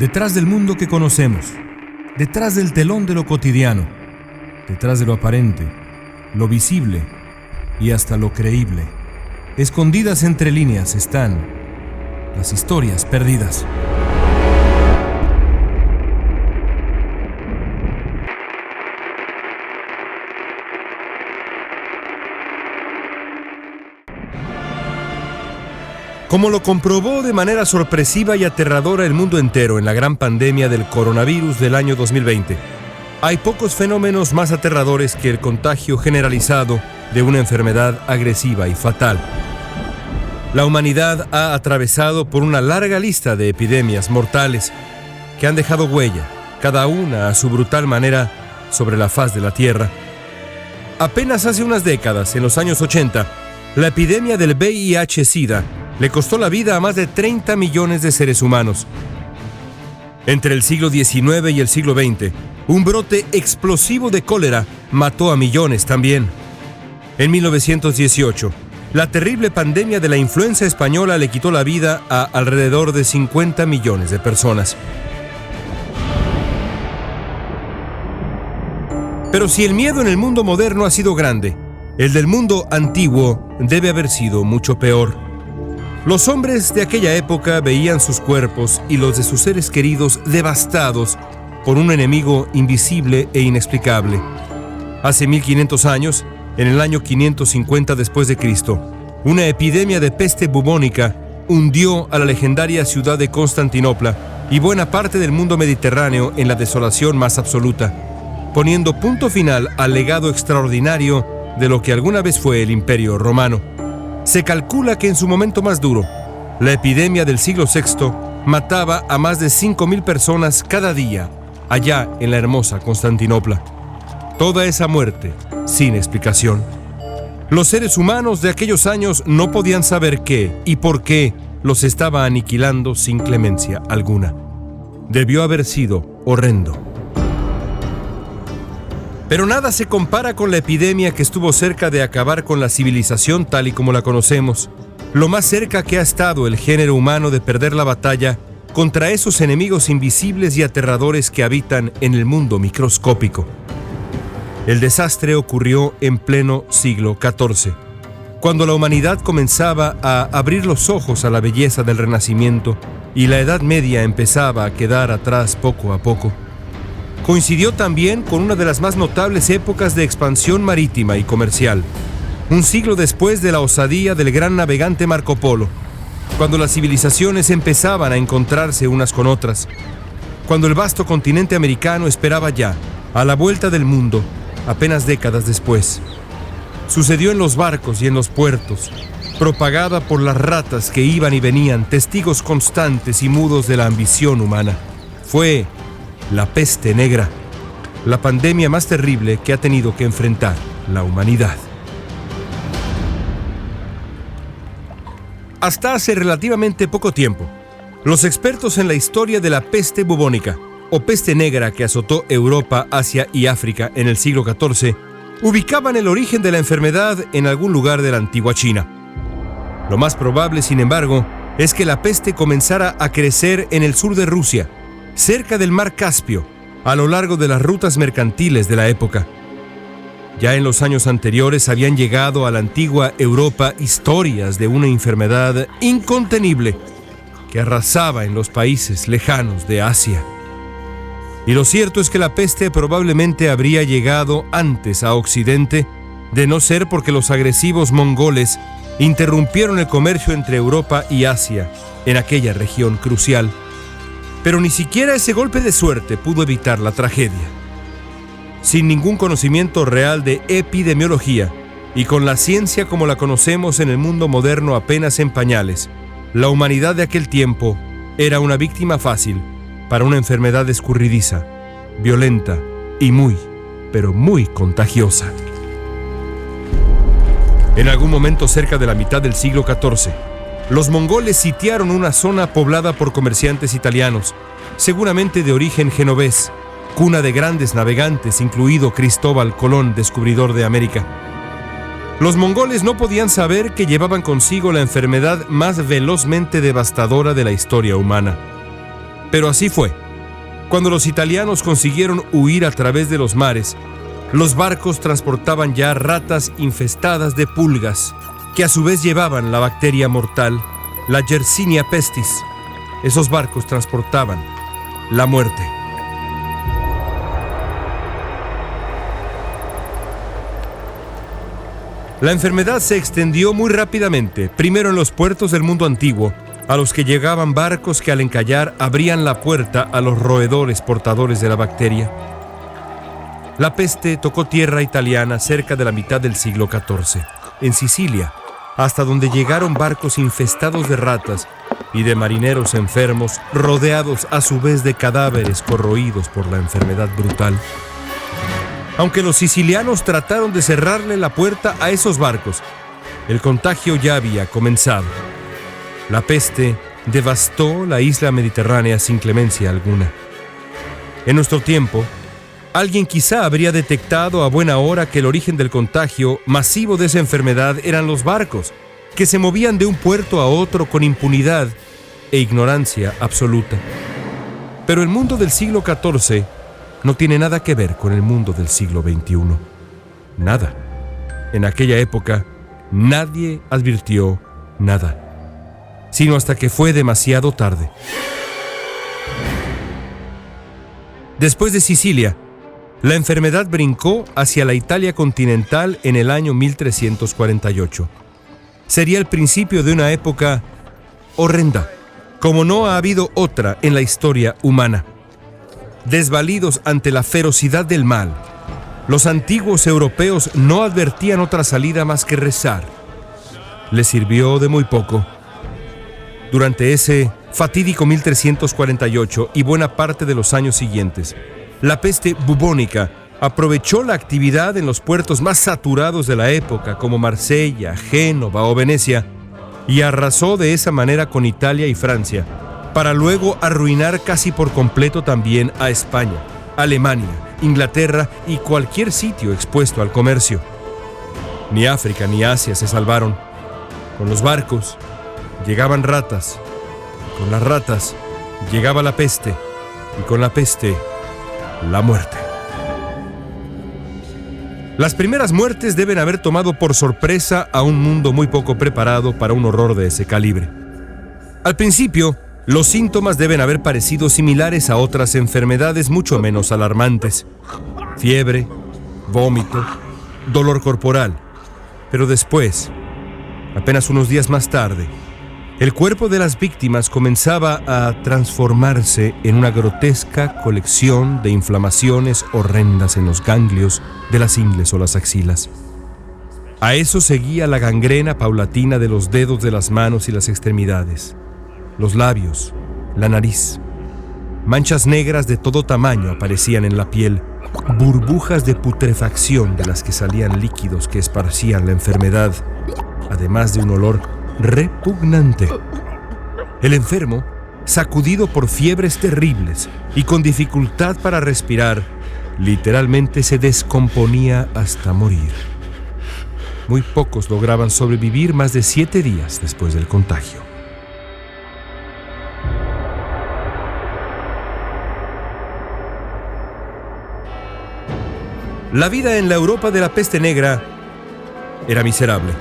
Detrás del mundo que conocemos, detrás del telón de lo cotidiano, detrás de lo aparente, lo visible y hasta lo creíble, escondidas entre líneas están las historias perdidas. Como lo comprobó de manera sorpresiva y aterradora el mundo entero en la gran pandemia del coronavirus del año 2020, hay pocos fenómenos más aterradores que el contagio generalizado de una enfermedad agresiva y fatal. La humanidad ha atravesado por una larga lista de epidemias mortales que han dejado huella, cada una a su brutal manera, sobre la faz de la Tierra. Apenas hace unas décadas, en los años 80, la epidemia del VIH-Sida le costó la vida a más de 30 millones de seres humanos. Entre el siglo XIX y el siglo XX, un brote explosivo de cólera mató a millones también. En 1918, la terrible pandemia de la influenza española le quitó la vida a alrededor de 50 millones de personas. Pero si el miedo en el mundo moderno ha sido grande, el del mundo antiguo debe haber sido mucho peor. Los hombres de aquella época veían sus cuerpos y los de sus seres queridos devastados por un enemigo invisible e inexplicable. Hace 1500 años, en el año 550 después de Cristo, una epidemia de peste bubónica hundió a la legendaria ciudad de Constantinopla y buena parte del mundo mediterráneo en la desolación más absoluta, poniendo punto final al legado extraordinario de lo que alguna vez fue el Imperio Romano. Se calcula que en su momento más duro, la epidemia del siglo VI mataba a más de 5.000 personas cada día, allá en la hermosa Constantinopla. Toda esa muerte sin explicación. Los seres humanos de aquellos años no podían saber qué y por qué los estaba aniquilando sin clemencia alguna. Debió haber sido horrendo. Pero nada se compara con la epidemia que estuvo cerca de acabar con la civilización tal y como la conocemos. Lo más cerca que ha estado el género humano de perder la batalla contra esos enemigos invisibles y aterradores que habitan en el mundo microscópico. El desastre ocurrió en pleno siglo XIV, cuando la humanidad comenzaba a abrir los ojos a la belleza del Renacimiento y la Edad Media empezaba a quedar atrás poco a poco. Coincidió también con una de las más notables épocas de expansión marítima y comercial, un siglo después de la osadía del gran navegante Marco Polo, cuando las civilizaciones empezaban a encontrarse unas con otras, cuando el vasto continente americano esperaba ya, a la vuelta del mundo, apenas décadas después. Sucedió en los barcos y en los puertos, propagada por las ratas que iban y venían, testigos constantes y mudos de la ambición humana. Fue la peste negra, la pandemia más terrible que ha tenido que enfrentar la humanidad. Hasta hace relativamente poco tiempo, los expertos en la historia de la peste bubónica, o peste negra que azotó Europa, Asia y África en el siglo XIV, ubicaban el origen de la enfermedad en algún lugar de la antigua China. Lo más probable, sin embargo, es que la peste comenzara a crecer en el sur de Rusia, cerca del mar Caspio, a lo largo de las rutas mercantiles de la época. Ya en los años anteriores habían llegado a la antigua Europa historias de una enfermedad incontenible que arrasaba en los países lejanos de Asia. Y lo cierto es que la peste probablemente habría llegado antes a Occidente, de no ser porque los agresivos mongoles interrumpieron el comercio entre Europa y Asia en aquella región crucial. Pero ni siquiera ese golpe de suerte pudo evitar la tragedia. Sin ningún conocimiento real de epidemiología y con la ciencia como la conocemos en el mundo moderno apenas en pañales, la humanidad de aquel tiempo era una víctima fácil para una enfermedad escurridiza, violenta y muy, pero muy contagiosa. En algún momento cerca de la mitad del siglo XIV, los mongoles sitiaron una zona poblada por comerciantes italianos, seguramente de origen genovés, cuna de grandes navegantes, incluido Cristóbal Colón, descubridor de América. Los mongoles no podían saber que llevaban consigo la enfermedad más velozmente devastadora de la historia humana. Pero así fue. Cuando los italianos consiguieron huir a través de los mares, los barcos transportaban ya ratas infestadas de pulgas, que a su vez llevaban la bacteria mortal, la Yersinia pestis. Esos barcos transportaban la muerte. La enfermedad se extendió muy rápidamente, primero en los puertos del mundo antiguo, a los que llegaban barcos que al encallar abrían la puerta a los roedores portadores de la bacteria. La peste tocó tierra italiana cerca de la mitad del siglo XIV, en Sicilia, hasta donde llegaron barcos infestados de ratas y de marineros enfermos, rodeados a su vez de cadáveres corroídos por la enfermedad brutal. Aunque los sicilianos trataron de cerrarle la puerta a esos barcos, el contagio ya había comenzado. La peste devastó la isla mediterránea sin clemencia alguna. En nuestro tiempo, alguien quizá habría detectado a buena hora que el origen del contagio masivo de esa enfermedad eran los barcos, que se movían de un puerto a otro con impunidad e ignorancia absoluta. Pero el mundo del siglo XIV no tiene nada que ver con el mundo del siglo XXI. Nada. En aquella época, nadie advirtió nada, sino hasta que fue demasiado tarde. Después de Sicilia, la enfermedad brincó hacia la Italia continental en el año 1348. Sería el principio de una época horrenda, como no ha habido otra en la historia humana. Desvalidos ante la ferocidad del mal, los antiguos europeos no advertían otra salida más que rezar. Les sirvió de muy poco. Durante ese fatídico 1348 y buena parte de los años siguientes, la peste bubónica aprovechó la actividad en los puertos más saturados de la época, como Marsella, Génova o Venecia, y arrasó de esa manera con Italia y Francia, para luego arruinar casi por completo también a España, Alemania, Inglaterra y cualquier sitio expuesto al comercio. Ni África ni Asia se salvaron. Con los barcos llegaban ratas, con las ratas llegaba la peste, y con la peste, la muerte. Las primeras muertes deben haber tomado por sorpresa a un mundo muy poco preparado para un horror de ese calibre. Al principio, los síntomas deben haber parecido similares a otras enfermedades mucho menos alarmantes: fiebre, vómito, dolor corporal. Pero después, apenas unos días más tarde, el cuerpo de las víctimas comenzaba a transformarse en una grotesca colección de inflamaciones horrendas en los ganglios de las ingles o las axilas. A eso seguía la gangrena paulatina de los dedos de las manos y las extremidades, los labios, la nariz. Manchas negras de todo tamaño aparecían en la piel, burbujas de putrefacción de las que salían líquidos que esparcían la enfermedad, además de un olor repugnante. El enfermo, sacudido por fiebres terribles y con dificultad para respirar, literalmente se descomponía hasta morir. Muy pocos lograban sobrevivir más de 7 días después del contagio. La vida en la Europa de la peste negra era miserable.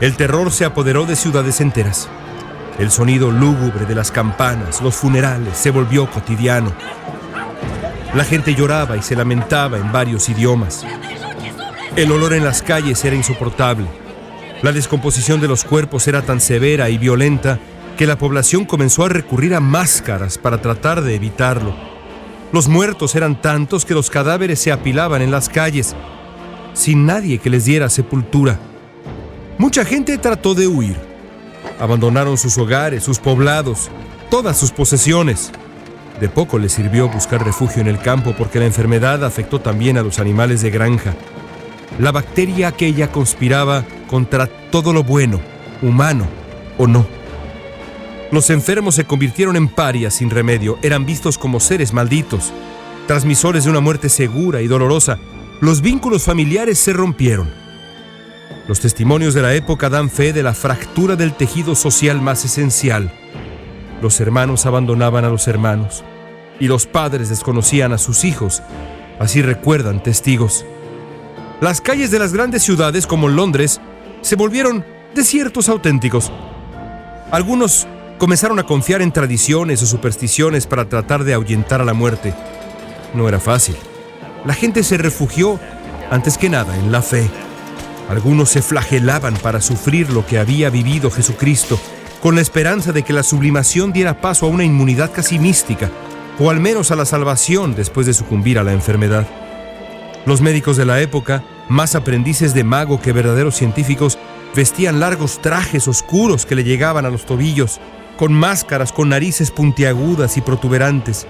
El terror se apoderó de ciudades enteras. El sonido lúgubre de las campanas, los funerales, se volvió cotidiano. La gente lloraba y se lamentaba en varios idiomas. El olor en las calles era insoportable. La descomposición de los cuerpos era tan severa y violenta que la población comenzó a recurrir a máscaras para tratar de evitarlo. Los muertos eran tantos que los cadáveres se apilaban en las calles, sin nadie que les diera sepultura. Mucha gente trató de huir. Abandonaron sus hogares, sus poblados, todas sus posesiones. De poco les sirvió buscar refugio en el campo porque la enfermedad afectó también a los animales de granja. La bacteria aquella conspiraba contra todo lo bueno, humano o no. Los enfermos se convirtieron en parias sin remedio, eran vistos como seres malditos, transmisores de una muerte segura y dolorosa. Los vínculos familiares se rompieron. Los testimonios de la época dan fe de la fractura del tejido social más esencial. Los hermanos abandonaban a los hermanos y los padres desconocían a sus hijos, así recuerdan testigos. Las calles de las grandes ciudades como Londres se volvieron desiertos auténticos. Algunos comenzaron a confiar en tradiciones o supersticiones para tratar de ahuyentar a la muerte. No era fácil. La gente se refugió, antes que nada, en la fe. Algunos se flagelaban para sufrir lo que había vivido Jesucristo, con la esperanza de que la sublimación diera paso a una inmunidad casi mística, o al menos a la salvación después de sucumbir a la enfermedad. Los médicos de la época, más aprendices de mago que verdaderos científicos, vestían largos trajes oscuros que le llegaban a los tobillos, con máscaras con narices puntiagudas y protuberantes,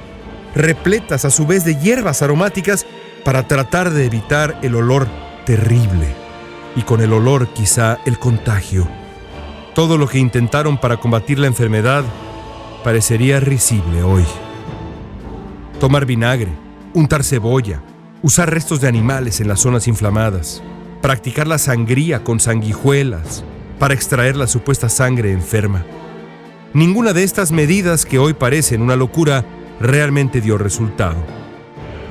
repletas a su vez de hierbas aromáticas para tratar de evitar el olor terrible, y con el olor quizá el contagio. Todo lo que intentaron para combatir la enfermedad parecería risible hoy. Tomar vinagre, untar cebolla, usar restos de animales en las zonas inflamadas, practicar la sangría con sanguijuelas para extraer la supuesta sangre enferma. Ninguna de estas medidas que hoy parecen una locura realmente dio resultado.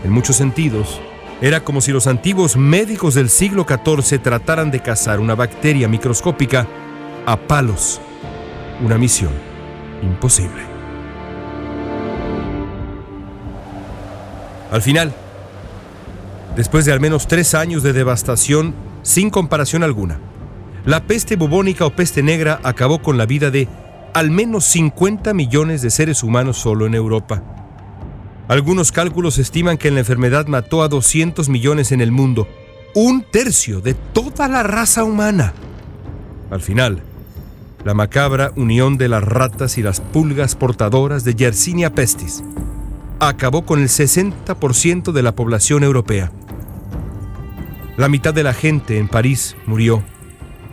En muchos sentidos, era como si los antiguos médicos del siglo XIV trataran de cazar una bacteria microscópica a palos. Una misión imposible. Al final, después de al menos 3 años de devastación sin comparación alguna, la peste bubónica o peste negra acabó con la vida de al menos 50 millones de seres humanos solo en Europa. Algunos cálculos estiman que la enfermedad mató a 200 millones en el mundo, 1/3 de toda la raza humana. Al final, la macabra unión de las ratas y las pulgas portadoras de Yersinia pestis acabó con el 60% de la población europea. La mitad de la gente en París murió,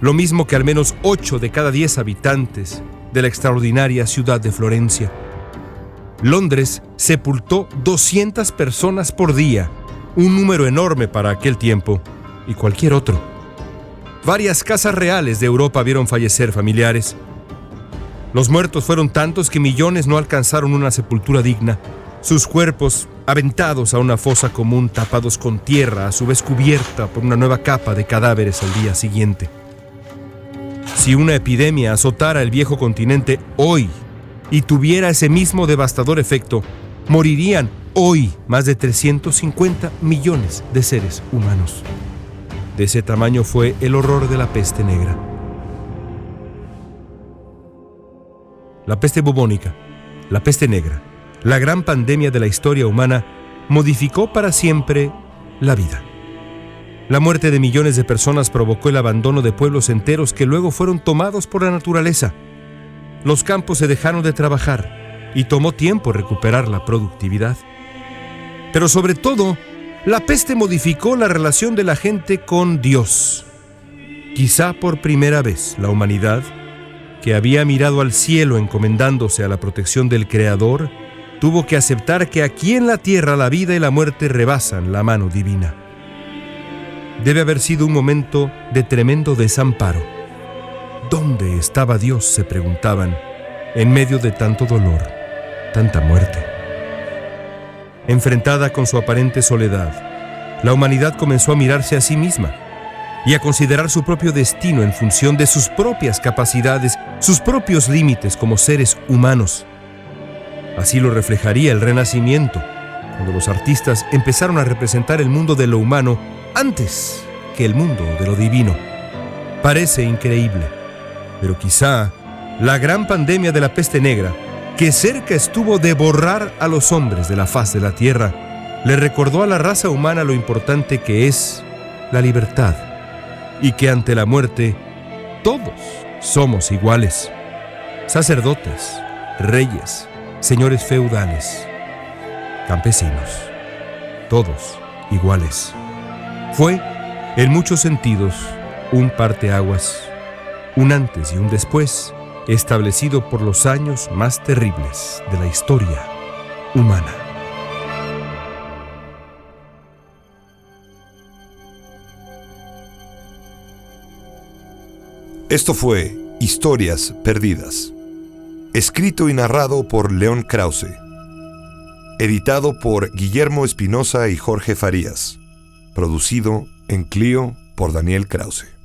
lo mismo que al menos 8 de cada 10 habitantes de la extraordinaria ciudad de Florencia. Londres sepultó 200 personas por día, un número enorme para aquel tiempo y cualquier otro. Varias casas reales de Europa vieron fallecer familiares. Los muertos fueron tantos que millones no alcanzaron una sepultura digna. Sus cuerpos aventados a una fosa común, tapados con tierra, a su vez cubierta por una nueva capa de cadáveres al día siguiente. Si una epidemia azotara el viejo continente hoy y tuviera ese mismo devastador efecto, morirían hoy más de 350 millones de seres humanos. De ese tamaño fue el horror de la peste negra. La peste bubónica, la peste negra, la gran pandemia de la historia humana, modificó para siempre la vida. La muerte de millones de personas provocó el abandono de pueblos enteros que luego fueron tomados por la naturaleza. Los campos se dejaron de trabajar y tomó tiempo recuperar la productividad. Pero sobre todo, la peste modificó la relación de la gente con Dios. Quizá por primera vez la humanidad, que había mirado al cielo encomendándose a la protección del Creador, tuvo que aceptar que aquí en la tierra la vida y la muerte rebasan la mano divina. Debe haber sido un momento de tremendo desamparo. ¿Dónde estaba Dios?, se preguntaban, en medio de tanto dolor, tanta muerte. Enfrentada con su aparente soledad, la humanidad comenzó a mirarse a sí misma y a considerar su propio destino en función de sus propias capacidades, sus propios límites como seres humanos. Así lo reflejaría el Renacimiento, cuando los artistas empezaron a representar el mundo de lo humano antes que el mundo de lo divino. Parece increíble, pero quizá la gran pandemia de la peste negra, que cerca estuvo de borrar a los hombres de la faz de la tierra, le recordó a la raza humana lo importante que es la libertad y que ante la muerte todos somos iguales. Sacerdotes, reyes, señores feudales, campesinos, todos iguales. Fue, en muchos sentidos, un parteaguas, un antes y un después, establecido por los años más terribles de la historia humana. Esto fue Historias Perdidas. Escrito y narrado por León Krause. Editado por Guillermo Espinosa y Jorge Farías. Producido en Clio por Daniel Krause.